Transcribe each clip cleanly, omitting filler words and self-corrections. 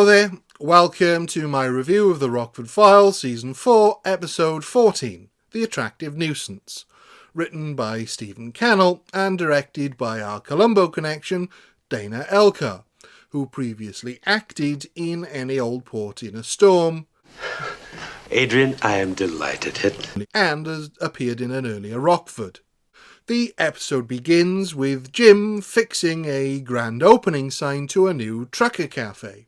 Hello there, welcome to my review of the Rockford Files, Season 4, Episode 14, The Attractive Nuisance, written by Stephen Cannell and directed by our Colombo connection, Dana Elcar, who previously acted in Any Old Port in a Storm. Adrian, I am delighted. And has appeared in an earlier Rockford. The episode begins with Jim fixing a grand opening sign to a new trucker cafe,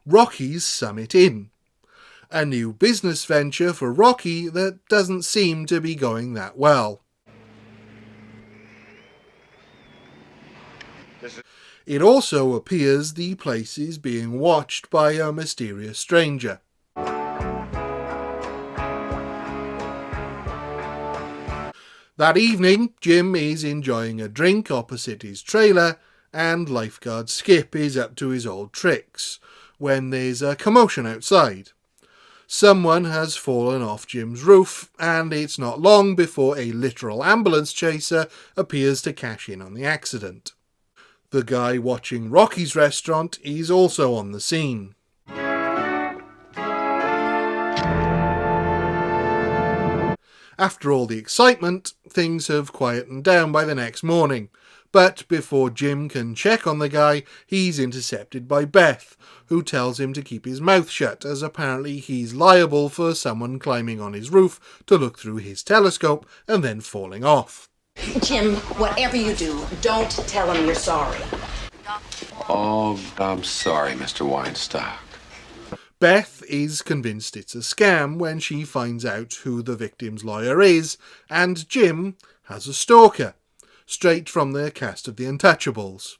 Rocky's Summit Inn. A new business venture for Rocky that doesn't seem to be going that well. It also appears the place is being watched by a mysterious stranger. That evening, Jim is enjoying a drink opposite his trailer, and lifeguard Skip is up to his old tricks, when there's a commotion outside. Someone has fallen off Jim's roof, and it's not long before a literal ambulance chaser appears to cash in on the accident. The guy watching Rocky's restaurant is also on the scene. After all the excitement, things have quietened down by the next morning, but before Jim can check on the guy, he's intercepted by Beth, who tells him to keep his mouth shut, as apparently he's liable for someone climbing on his roof to look through his telescope and then falling off. Jim, whatever you do, don't tell him you're sorry. Oh, I'm sorry, Mr. Weinstock. Beth is convinced it's a scam when she finds out who the victim's lawyer is, and Jim has a stalker, straight from the cast of The Untouchables.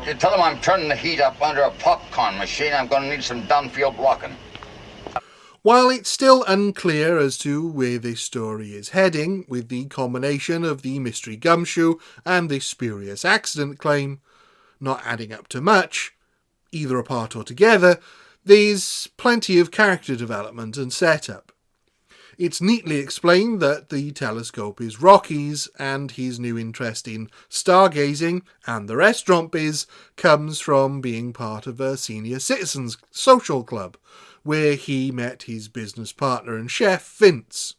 You tell him I'm turning the heat up under a popcorn machine. I'm going to need some downfield blocking. While it's still unclear as to where this story is heading, with the combination of the mystery gumshoe and the spurious accident claim not adding up to much, either apart or together, there's plenty of character development and setup. It's neatly explained that the telescope is Rocky's, and his new interest in stargazing and the restaurant biz comes from being part of a senior citizens social club, where he met his business partner and chef, Vince.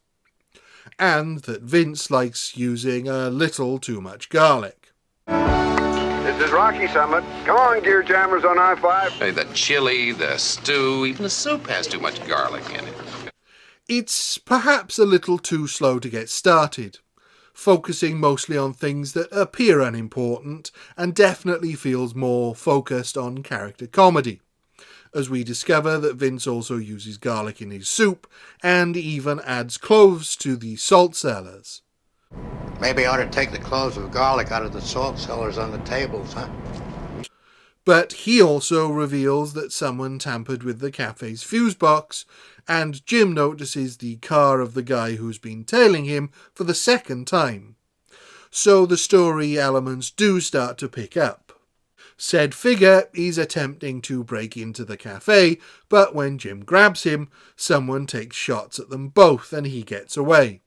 And that Vince likes using a little too much garlic. This is Rocky Summit. Come on, gear jammers on I-5. Hey, the chili, the stew, even the soup has too much garlic in it. It's perhaps a little too slow to get started, focusing mostly on things that appear unimportant and definitely feels more focused on character comedy, as we discover that Vince also uses garlic in his soup and even adds cloves to the salt cellars. Maybe I ought to take the cloves of garlic out of the salt cellars on the tables, huh? But he also reveals that someone tampered with the cafe's fuse box, and Jim notices the car of the guy who's been tailing him for the second time. So the story elements do start to pick up. Said figure is attempting to break into the cafe, but when Jim grabs him, someone takes shots at them both and he gets away.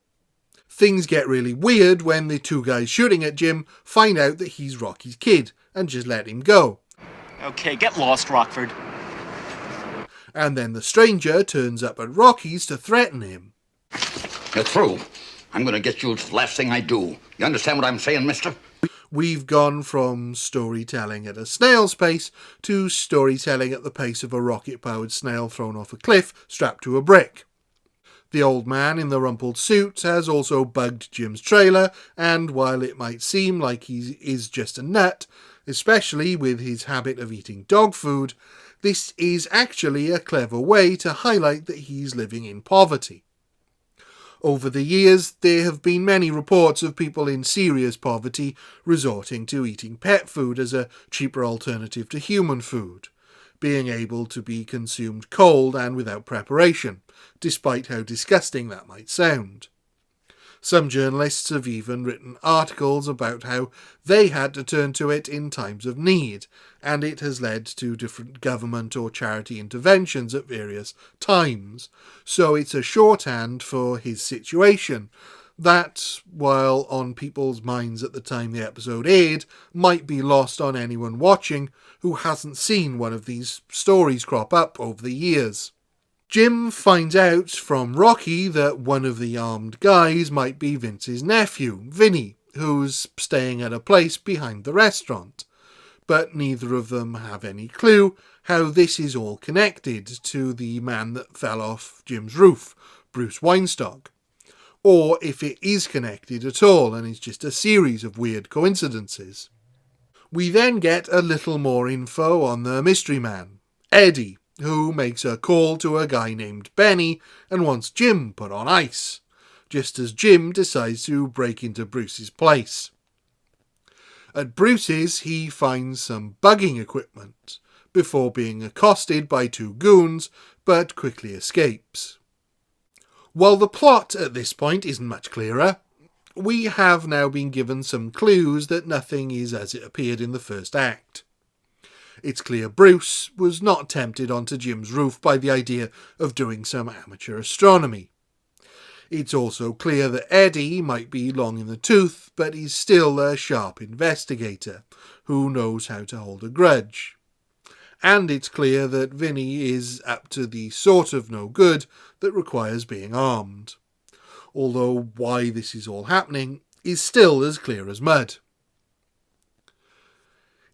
Things get really weird when the two guys shooting at Jim find out that he's Rocky's kid and just let him go. Okay, get lost, Rockford. And then the stranger turns up at Rocky's to threaten him. You're through. I'm going to get you the last thing I do. You understand what I'm saying, mister? We've gone from storytelling at a snail's pace to storytelling at the pace of a rocket-powered snail thrown off a cliff strapped to a brick. The old man in the rumpled suit has also bugged Jim's trailer, and while it might seem like he is just a nut, especially with his habit of eating dog food, this is actually a clever way to highlight that he's living in poverty. Over the years, there have been many reports of people in serious poverty resorting to eating pet food as a cheaper alternative to human food, being able to be consumed cold and without preparation, despite how disgusting that might sound. Some journalists have even written articles about how they had to turn to it in times of need, and it has led to different government or charity interventions at various times, so it's a shorthand for his situation, That, while on people's minds at the time the episode aired, might be lost on anyone watching who hasn't seen one of these stories crop up over the years. Jim finds out from Rocky that one of the armed guys might be Vince's nephew, Vinny, who's staying at a place behind the restaurant. But neither of them have any clue how this is all connected to the man that fell off Jim's roof, Bruce Weinstock, or if it is connected at all and is just a series of weird coincidences. We then get a little more info on the mystery man, Eddie, who makes a call to a guy named Benny and wants Jim put on ice, just as Jim decides to break into Bruce's place. At Bruce's, he finds some bugging equipment, before being accosted by two goons, but quickly escapes. While the plot at this point isn't much clearer, we have now been given some clues that nothing is as it appeared in the first act. It's clear Bruce was not tempted onto Jim's roof by the idea of doing some amateur astronomy. It's also clear that Eddie might be long in the tooth, but he's still a sharp investigator who knows how to hold a grudge. And it's clear that Vinny is up to the sort of no good that requires being armed. Although why this is all happening is still as clear as mud.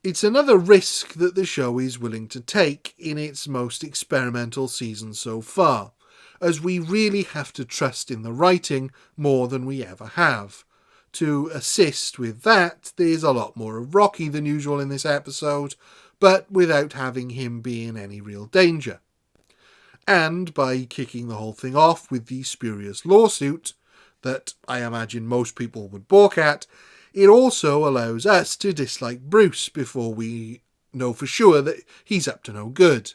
It's another risk that the show is willing to take in its most experimental season so far, as we really have to trust in the writing more than we ever have. To assist with that, there's a lot more of Rocky than usual in this episode, but without having him be in any real danger. And by kicking the whole thing off with the spurious lawsuit that I imagine most people would balk at, it also allows us to dislike Bruce before we know for sure that he's up to no good.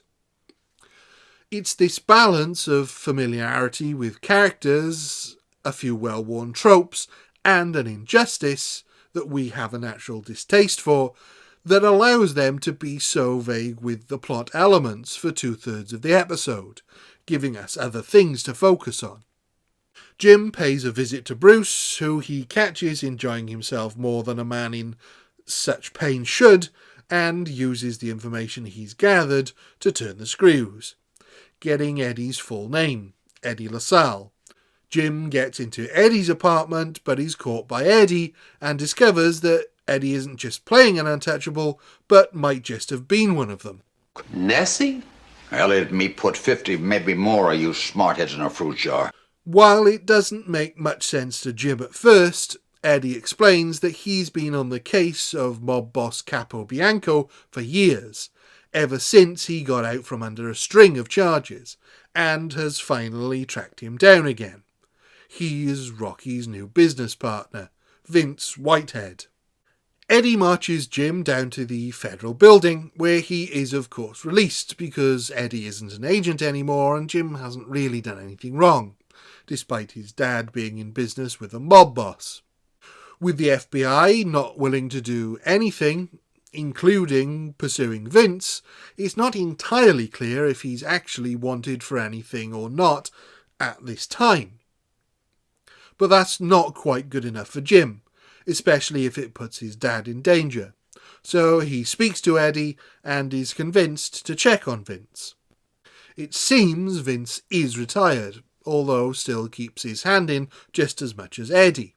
It's this balance of familiarity with characters, a few well-worn tropes, and an injustice that we have a natural distaste for that allows them to be so vague with the plot elements for 2/3 of the episode, giving us other things to focus on. Jim pays a visit to Bruce, who he catches enjoying himself more than a man in such pain should, and uses the information he's gathered to turn the screws, getting Eddie's full name, Eddie LaSalle. Jim gets into Eddie's apartment, but is caught by Eddie and discovers that Eddie isn't just playing an untouchable, but might just have been one of them. Nessie? Well, let me put 50, maybe more of you smartheads in a fruit jar. While it doesn't make much sense to Jim at first, Eddie explains that he's been on the case of mob boss Capo Bianco for years, ever since he got out from under a string of charges, and has finally tracked him down again. He is Rocky's new business partner, Vince Whitehead. Eddie marches Jim down to the federal building, where he is of course released because Eddie isn't an agent anymore and Jim hasn't really done anything wrong, despite his dad being in business with a mob boss. With the FBI not willing to do anything, including pursuing Vince, it's not entirely clear if he's actually wanted for anything or not at this time. But that's not quite good enough for Jim, especially if it puts his dad in danger. So he speaks to Eddie and is convinced to check on Vince. It seems Vince is retired, although still keeps his hand in just as much as Eddie.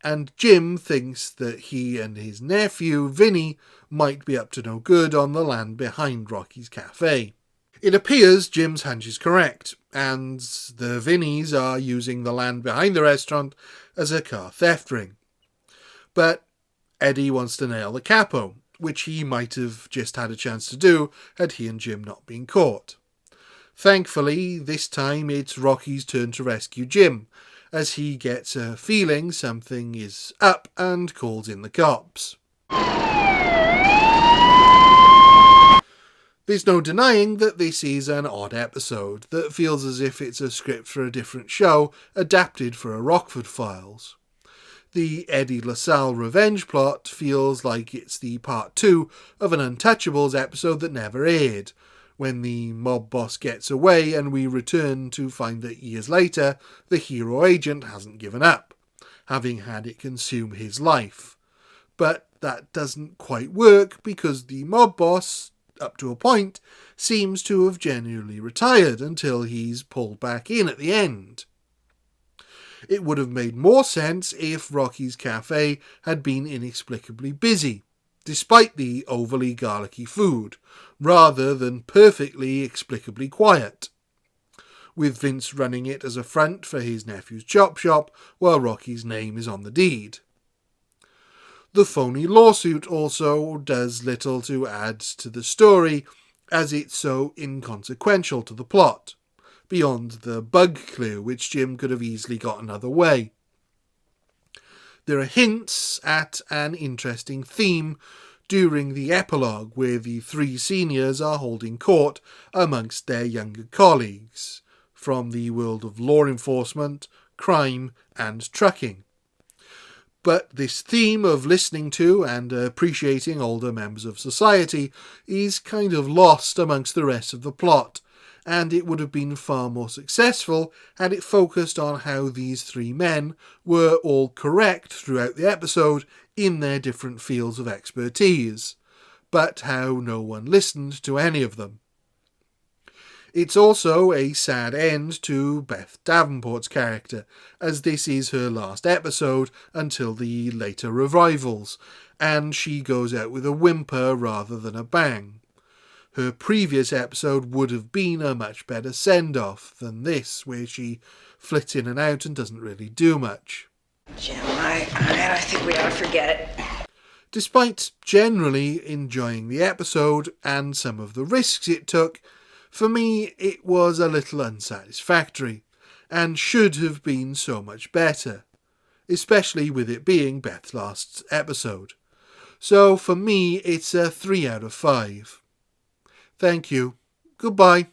And Jim thinks that he and his nephew, Vinny, might be up to no good on the land behind Rocky's cafe. It appears Jim's hunch is correct, and the Vinnies are using the land behind the restaurant as a car theft ring. But Eddie wants to nail the capo, which he might have just had a chance to do had he and Jim not been caught. Thankfully, this time it's Rocky's turn to rescue Jim, as he gets a feeling something is up and calls in the cops. There's no denying that this is an odd episode that feels as if it's a script for a different show adapted for a Rockford Files. The Eddie LaSalle revenge plot feels like it's the part 2 of an Untouchables episode that never aired, when the mob boss gets away and we return to find that years later the hero agent hasn't given up. having had it consume his life. But that doesn't quite work because the mob boss, up to a point, seems to have genuinely retired until he's pulled back in at the end. It would have made more sense if Rocky's cafe had been inexplicably busy, despite the overly garlicky food, rather than perfectly explicably quiet, with Vince running it as a front for his nephew's chop shop while Rocky's name is on the deed. The phony lawsuit also does little to add to the story, as it's so inconsequential to the plot, beyond the bug clue which Jim could have easily got another way. There are hints at an interesting theme during the epilogue where the three seniors are holding court amongst their younger colleagues from the world of law enforcement, crime and trucking. But this theme of listening to and appreciating older members of society is kind of lost amongst the rest of the plot, and it would have been far more successful had it focused on how these three men were all correct throughout the episode in their different fields of expertise, but how no one listened to any of them. It's also a sad end to Beth Davenport's character, as this is her last episode until the later revivals, and she goes out with a whimper rather than a bang. Her previous episode would have been a much better send-off than this, where she flits in and out and doesn't really do much. Jim, I think we ought to forget it. Despite generally enjoying the episode and some of the risks it took, for me it was a little unsatisfactory, and should have been so much better, especially with it being Beth's last episode. So for me it's a 3 out of 5. Thank you. Goodbye.